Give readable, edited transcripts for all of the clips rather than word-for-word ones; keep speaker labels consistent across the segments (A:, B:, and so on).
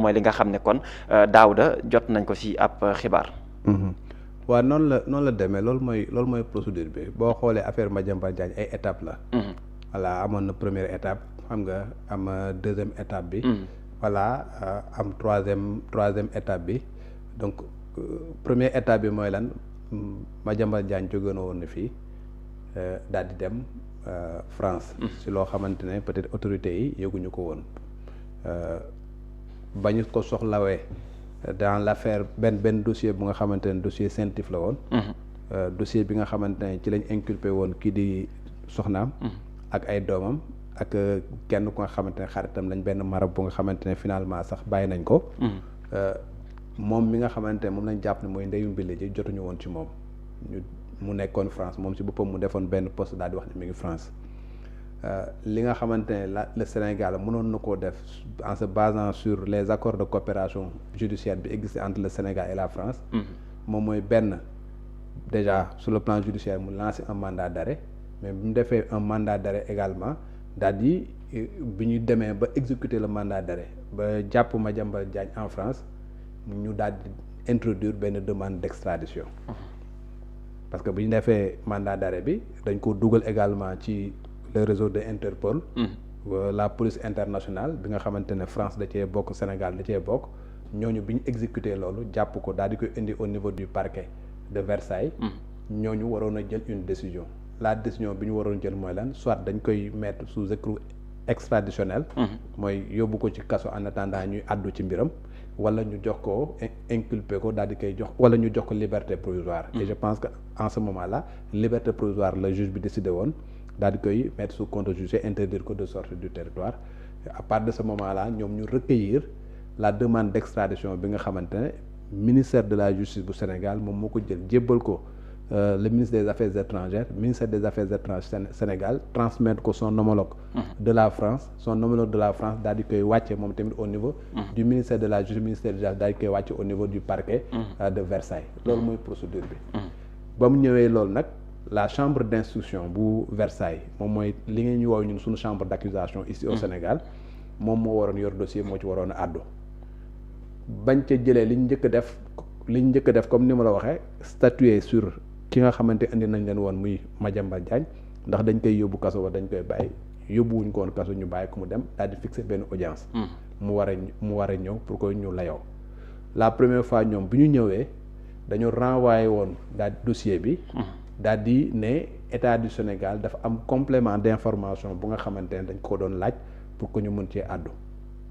A: mooy li nga xam ne kon Daouda jot nañ ko ci ab xibaar.
B: waaw noonu la demee loolu mooy procédure bi boo xoolee affaire Madiambal Diagne ay étape la. voilà amoon na première étape xam nga am deuxième étape bi. voilà am troisième étape bi donc première étape bi mooy lan Madiambal Diagne jóge na woon na fii daal di dem France. si loo xamante ne peut-être autorités yi yëguñu ko woon bañu ko soxlawee dans l'affaire benn dossier bu nga xamante ne dossier Saint-If la woon. dossier bi nga xamante ne ci lañ inculpé woon kii di soxnaam. ak ay doomam ak kenn ku nga xamante ne xaritam lañ benn marab bu nga xamante ne finalement sax bàyyi nañ ko. moom mi nga xamante ne moom lañ jàpp ne mooy ndeyu mbile ji jotuñu woon ci moom mu nekkoon France moom si boppam mu defoon benn poste daal di wax ne mi ngi France. li nga xamante ne le Sénégal mënoon na koo def en se basant sur les accords de coopération judiciaire bi existé entre le Sénégal et la France. moom mooy benn déjà sur le plan judiciaire mu lancé un mandat d'arrêt mais bi mu defee un mandat d'arrêt également daal di bi ñu demee ba exécuter le mandat d'arrêt ba jàpp Madiambal Diagne en France ñu daal di introduire benn demande d'extradition. parce que bi ñu defee mandat d'arrêt bi dañ ko dugal également ci le réseau de Interpol. la police internationale bi nga xamante ne France da cee bokk Sénégal da cee bokk ñooñu bi ñu exécuté loolu jàpp ko daal di koy indi au niveau du parquet de Versailles. ñooñu waroon a jël une décision la décision bi ñu waroon jël mooy lan soit dañ koy mettre sous écrou extraditionnel. mooy yóbbu ko ci kaso en attendant ñuy àddu ci mbiram wala ñu jox ko inculpé ko daal di koy jox wala ñu jox ko liberté provisoire. et je pense que en ce moment là liberté provisoire la juge bi décidé woon. daal di koy mettre sous contrôle judiciaire interdire ko de sortir du territoire à partir de ce moment là ñoom ñu recueillir la demande d'extradition bi nga xamante ne ministère de la justice bu Sénégal moom moo ko jël jébbal ko le ministre des affaires étrangères ministère des affaires étrangères Sénégal transmettre ko son homologue de la France daal di koy wàcce moom tamit au niveau du ministère de la justice ministère de la justice daal di koy wàcce au niveau du parquet de Versailles loolu mooy procédure bi ba mu ñëwee loolu nag la chambre d'instruction bu Versailles moom mooy li ngeen ñu woow ñun suñu chambre d'accusation ici au Sénégal moom moo waroon yor dossier moo ci waroon a àddu bañ ca jëlee liñ njëkk a def comme ni ma la waxee statuer sur ki nga xamante indi nañ leen woon muy Madiambal Diagne ndax dañ koy yóbbu kaso wa dañ koy bàyyi yóbbuwuñ ko woon kaso ñu bàyyi ko mu dem daal di fixer benn audience mu war a ñëw pour que ñu layoo la première fois ñoom bi ñu ñëwee dañu renvoyé woon daal dossier bi daal di ne état du Sénégal dafa am complément d'information bu nga xamante ne dañ ko doon laaj pour que ñu mën cee àddu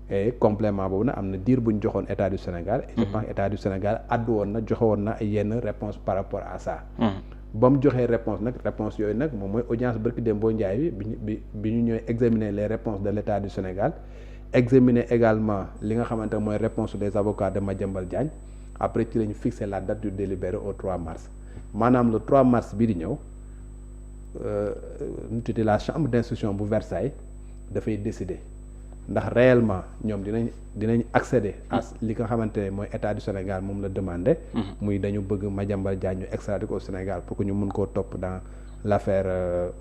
B: et complément boobu nag am na diir bu ñu joxoon état du Sénégal et je pense état du Sénégal àddu woon na joxe woon na yenn réponse par rapport à ça ba mu joxee réponse nag réponse yooyu nag moom mooy audience barki Dembo Ndiaye bi ñu ñëwee examiner les réponses de l'état du Sénégal examiner également li nga xamante mooy réponse des avocats de Madiambal Diagne après ci la ñu fixé la date du délibéré au 3 mars maanaam le 3 mars bii di ñëw ñu tuddee la chambre d'instruction bu Versailles dafay décider ndax réellement ñoom dinañ accéder à li nga xamante ne mooy état du Sénégal moom la demandé. muy dañu bëgg Madiambal Diagne ñu extrader ko au Sénégal pour que ñu mun koo topp dans l'affaire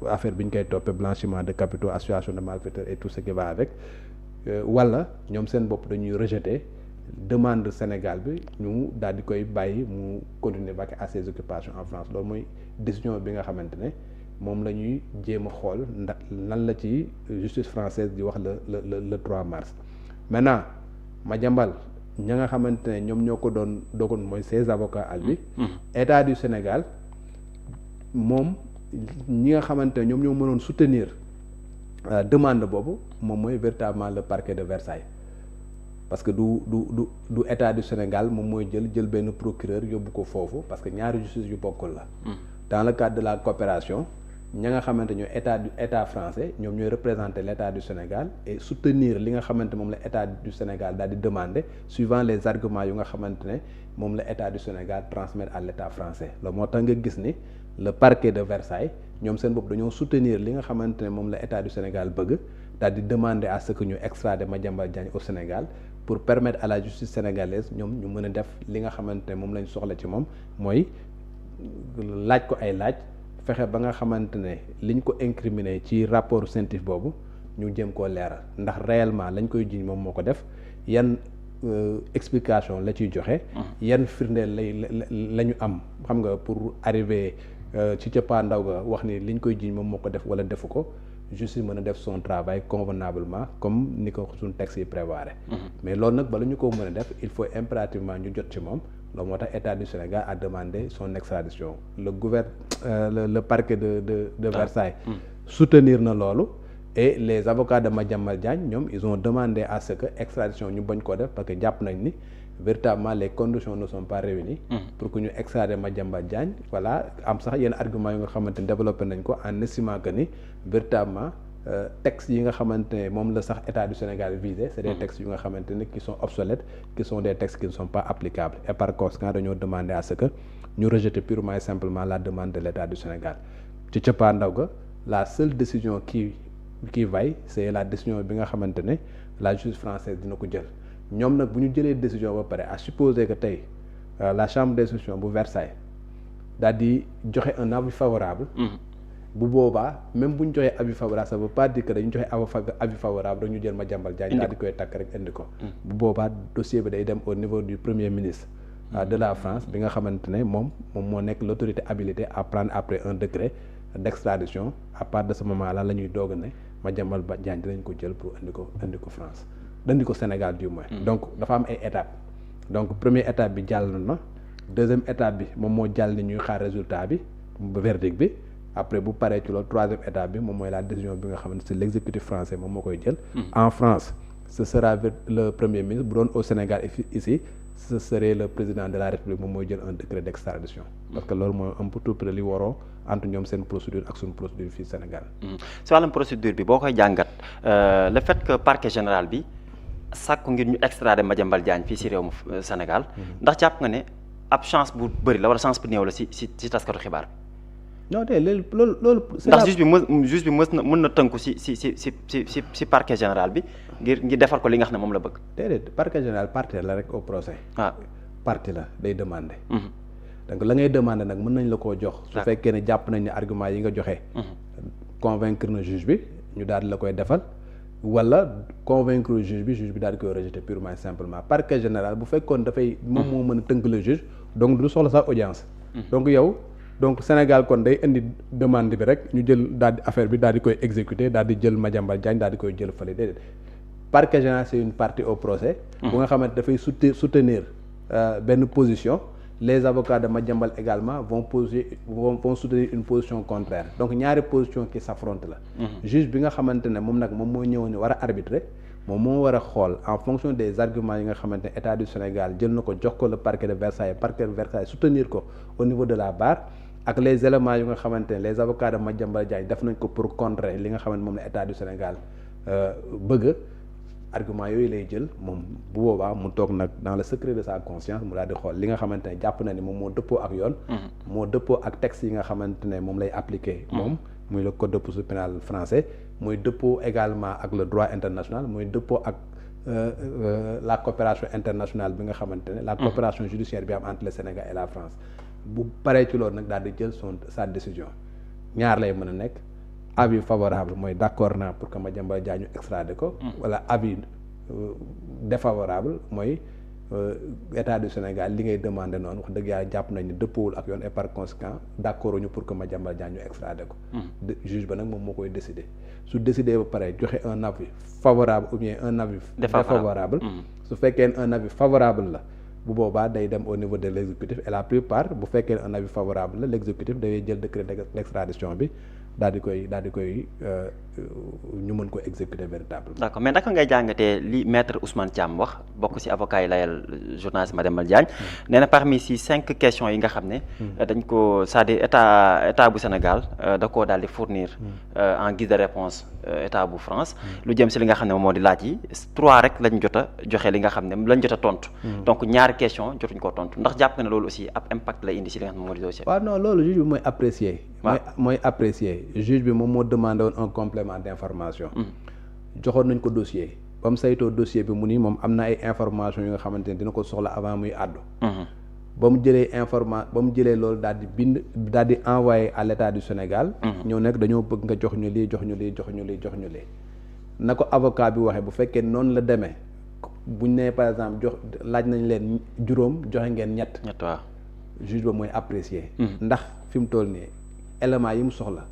B: affaire bi ñu koy toppee blanchiment de capitaux association de malfaiteurs et tout ce qui va avec wala ñoom seen bopp dañuy rejeter demande Sénégal bi ñu daal di koy bàyyi mu continuer vaquer à ses occupations en France loolu mooy décision bi nga xamante ne moom la ñuy jéem a xool ndax lan la ci justice française di wax le 3 mars maintenant Madiambal ña nga xamante ne ñoom ñoo ko doon mooy ses avocats à lui état du Sénégal moom ñi nga xamante ne ñoom ñoo mënoon soutenir demande boobu moom mooy véritablement le parquet de Versailles parce que du état du Sénégal moom mooy jël benn procureur yóbbu ko foofu parce que ñaari justice yu bokkul la dans le cadre de la coopération ña nga xamante ñooy état français ñoom ñooy représenter l'état du Sénégal et soutenir li nga xamante moom la état du Sénégal daal di demander suivant les arguments yu nga xamante ne moom la état du Sénégal transmettre à l'état français loolu moo tax nga gis ni le parquet de Versailles ñoom seen bopp dañoo soutenir li nga xamante ne moom la état du Sénégal bëgg daal di demander à ce que ñu extrader Madiambal Diagne au Sénégal pour permettre à la justice sénégalaise ñoom ñu mën a def li nga xamante ne moom lañ soxla ci moom mooy laaj ko ay laaj fexe ba nga xamante ne liñ ko incriminé ci rapport Saint-If boobu ñu jëm koo leeral ndax réellement lañ koy jiiñ moom moo ko def yan explication la ciy joxe. yan firndeel la ñu am xam nga pour arriver ci cëppaandaw ga wax ni liñ koy jiiñ moom moo ko def wala defu ko justice mën a def son travail convenablement comme ni ko suñ texte yi prévoir. mais loolu nag bala ñu ko mën a def il faut impérativement ñu jot ci moom loolu moo tax état du Sénégal a demandé son extradition le parquet de Versailles soutenir na loolu. Et les avocats de Madiambal Diagne ñoom ils ont demandé à ce que extradition ñu bañ koo def parce que jàpp nañ ni véritablement les conditions ne sont pas réunies pour que ñu extrader Madiambal Diagne voilà am sax yenn arguments yu nga xamante ni développé nañ ko en estimant que ni véritablement textes yi nga xamante ne moom la sax état du Sénégal visé c'est des textes yu nga xamante ne qui sont obsolètes qui sont des textes qui ne sont pas applicables et par conséquent dañoo demander à ce que ñu rejeter purement et simplement la demande de l'état du Sénégal ci cëppaandaw ga la seule décision qui vaille c'est la décision bi nga xamante ne la justice française dina ko jël ñoom nag bu ñu jëlee décision ba pare à supposer que tey la chambre d'instruction bu Versailles daal di joxe un avis favorable bu boobaa même bu ñu joxee avis favorable ça veut pas dire que dañu joxe avis favorable dañu jël Madiambal Diagne daal di koy takk rek indi ko bu boobaa dossier bi day dem au niveau du premier ministre de la France bi nga xamante ne moom moo nekk l'autorité habilitée à prendre après un décret d'extradition à partir de ce moment là la ñuy doog a ne Madiambal Diagne dinañ ko jël pour indi ko France indi ko Sénégal du moins donc dafa am ay étapes donc première étape bi jàll na deuxième étape bi moom moo jàll ni ñuy xaar résultat bi verdict bi après bu paree ci loolu troisième étape bi moom mooy la décision bi nga xamante c'est l'exécutif français moom moo koy jël en France ce sera le premier ministre bu doon au Sénégal ici ce serait le président de la République moom mooy jël un décret d'extradition parce que loolu mooy un peu tout près li waroo entre ñoom seen procédure ak suñu procédure fii Sénégal.
A: si wàllum procédure bi boo koy jàngat le fait que parquet général bi sàkku ngir ñu extrader Madiambal Diagne fii si réewum Sénégal ndax jàpp nga ne ab chance bu bëri la wala chance bu néew la si taskatu xibaar bi.
B: non de loolu.
A: ndax juge bi mën na tënku si parquet général bi ngir defal ko li nga xam ne moom la bëgg.
B: déedéet parquet général partie la rek au procès. partie la day demander. donc la ngay demander nag mën nañ la koo jox. su fekkee ne jàpp nañ ne argument yi nga joxe. convaincre na juge bi ñu daal di la koy defal. wala convaincre juge bi daal di koy rejeter purement et simplement parquet général bu fekkoon dafay. moom moo mën a tënk le juge donc du soxla sax audience. donc yow. donc Sénégal kon day indi demande bi rek ñu jël daal di affaire bi daal di koy exécuter daal di jël Madiambal Diagne daal di koy jël fële déedéet parquet général c'est une partie au procès. bu nga xamante dafay soutenir benn position. les avocats de Madiambal également vont soutenir une position contraire donc ñaari position qui s'affrontent la. juge bi nga xamante ne moom nag moom moo ñëw ni war a arbitrer moom moo war a xool en fonction des arguments yi nga xamante ne état du Sénégal jël na ko jox ko le parquet de Versailles soutenir ko au niveau de la barre. ak les éléments yu nga xamante ne les avocats de Madiambal Diagne def nañ ko pour contrer li nga xamante moom la état du Sénégal bëgg argument yooyu lay jël moom bu boobaa mu toog nag dans le secret de sa conscience mu daal di xool li nga xamante ne jàpp na ni moom moo dëppoo ak yoon. moo dëppoo ak texte yi nga xamante ne moom lay appliquer. moom muy le code de procédure pénale français muy dëppoo également ak le droit international muy dëppoo ak la coopération internationale bi nga xamante ne. la coopération judiciaire bi am entre le Sénégal et la France. bu paree ci loolu nag daal di jël sa décision ñaar lay mën a nekk avis favorable mooy d'accord naa pour que Madiambal Diagne ñu extrader ko. wala avis défavorable mooy état du Sénégal li ngay demander noonu wax dëgg yàlla jàpp nañ ni dëppoowul ak yoon et par conséquent d'accord ñu pour que Madiambal Diagne ñu extrader ko. juge ba nag moom moo koy décider su décider ba pare joxe un avis favorable ou bien un avis défavorable. su fekkee un avis favorable la. bu boobaa day dem au niveau de l'exécutif et la plupart bu fekkee un avis favorable la l'exécutif day jël décret d'extradition bi daal di koy ñu mën ko exécuter véritablement. d'accord mais naka ngay jàngatee li maître Ousmane Thiam wax bokk ci avocat yi layal journaliste Madiambal Diagne nee na parmi ci 5 questions yi nga xam ne. dañ ko c'est-à-dire état bu Sénégal da koo daal di fournir. en guise de réponse état bu France. lu jëm ci li nga xam ne moom moo di laaj yi 3 rek lañ jot a joxe li nga xam ne lañ jot a tontu. donc ñaari question jotuñ koo tontu ndax jàpp nga ne loolu aussi ab impact lay indi ci li nga xam ne moo di dossier. waaw non loolu juge bi mooy apprécier. mooy apprécier juge bi moom moo demandé woon un complément d'information. joxoon nañ ko dossier ba mu saytoo dossier bi mu ni moom am na ay information yu nga xamante ne dina ko soxla avant muy àddu. ba mu jëlee loolu daal di envoyé à l'état du Sénégal. ñëw nekk dañoo bëgg nga jox ñu lii na ko avocat bi waxee bu fekkee noonu la demee buñ nee par exemple jox laaj nañ leen juróom joxe ngeen ñett
A: waaw
B: juge ba mooy apprécier ndax fi mu toll nii éléments yi mu soxla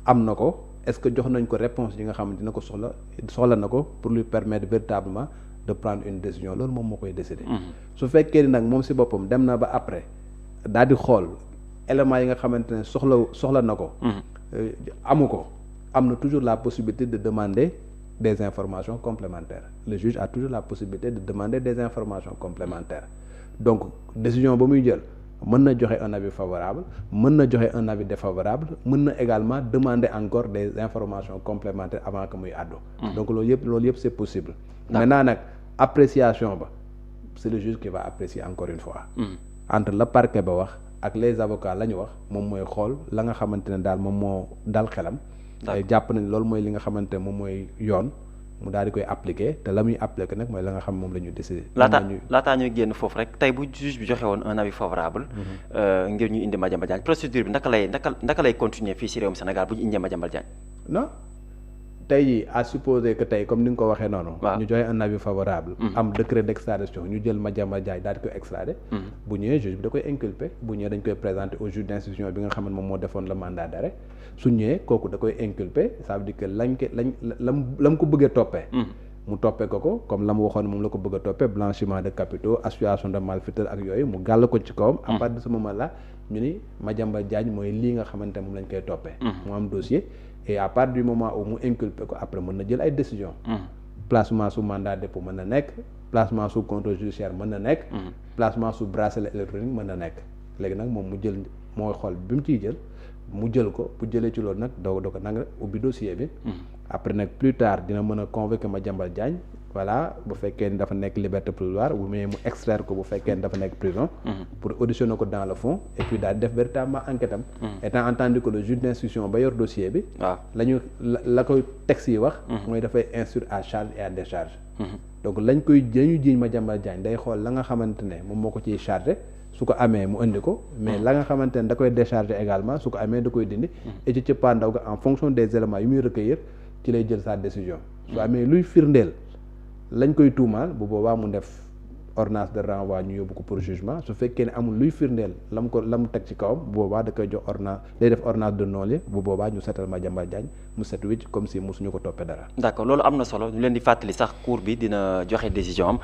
B: am na ko est-ce que jox nañ ko réponse yi nga xam ne dina ko soxla na ko pour lui permettre véritablement de prendre une décision loolu moom moo koy décider su fekkee ni nag moom si boppam dem na ba après daal di xool éléments yi nga xamante ne soxla na ko amu ko am na toujours la possibilité de demander des informations complémentaires le juge a toujours la possibilité de demander des informations complémentaires donc décision ba muy jël mën na joxe un avis favorable mën na joxe un avis défavorable mën na également demander encore des informations complémentaires avant que muy àddu donc loolu yëpp c'est possible maintenant nag appréciation ba c'est le juge qui va apprécier encore une fois entre le parquet ba wax ak les avocats la ñu wax moom mooy xool la nga xamante ne daal moom moo dal xelam jàpp nañ loolu mooy li nga xamante ne moom mooy yoon mu daal di koy appliquer te la muy appliquer nag mooy la nga xam moom la ñu décider.
A: laataa ñuy génn foofu rek tey bu juge bi joxe woon un avis favorable. ngir ñu indi Madiambal Diagne procédure bi naka lay continuer fii si réewum Sénégal bu ñu indee Madiambal Diagne.
B: non tey jii à supposer que tey comme ni nga ko waxee noonu. ñu joxe un avis favorable. am décret d'extradition ñu jël Madiambal Diagne daal di koy extrader. bu ñëwee juge bi da koy inculper bu ñëwee dañ koy présenter au juge d'instruction bi nga xam ne moom moo defoon le mandat d'arrêt su ñëwee kooku da koy inculper ça veut dire que lam ko bëggee toppee. mu toppee ko comme la mu waxoon moom la ko bëgg a toppee blanchiment de capitaux association de malfaiteurs ak yooyu mu gàll ko ci kawam. à partir de ce moment là ñu ni Madiambal Diagne mooy lii nga xamante moom lañ koy toppee. mu am dossier. et à partir du moment où mu inculpé ko après mën na jël ay décisions. placement sous mandat de dépôt mën na nekk placement sous contrôle judiciaire mën na nekk. placement sous bracelet électronique mën na nekk léegi nag moom mu jël mooy xool bi mu ciy jël mu jël ko bu jëlee ci loolu nag doo ko nanga ubbi dossier bi. après nag plus tard dina mën a convoquer Madiambal Diagne voilà bu fekkee ni dafa nekk liberté provisoire ou bien mu extraire ko bu fekkee ni dafa nekk prison. pour auditionner ko dans le fond et puis daal def véritablement enquête am. étant entendu que le juge d'instruction ba yor dossier bi. waaw la koy texte yi wax. mooy dafay instruire à charge et à décharge. donc lañu jiiñ Madiambal Diagne day xool la nga xamante ne moom moo ko ciy chargé su ko amee mu indi ko mais la nga xamante ne da koy décharger également su ko amee da koy dindi. et ci cëppaandaw ga en fonction des éléments yu muy recueillir ci lay jël sa décision. su amee luy firndeel lañ koy tuumaal bu boobaa mu def ordonnance de renvoi ñu yóbbu ko pour jugement su fekkee ne amul luy firndeel la mu teg ci kawam bu boobaa da koy jox ordonnance day def ordonnance de non-lieu bu boobaa ñu seetal Madiambal Diagne mu set wicc comme si mosuñu ko toppee dara.
A: d'accord loolu am na solo ñu leen di fàttali sax cour bi dina joxe décision am.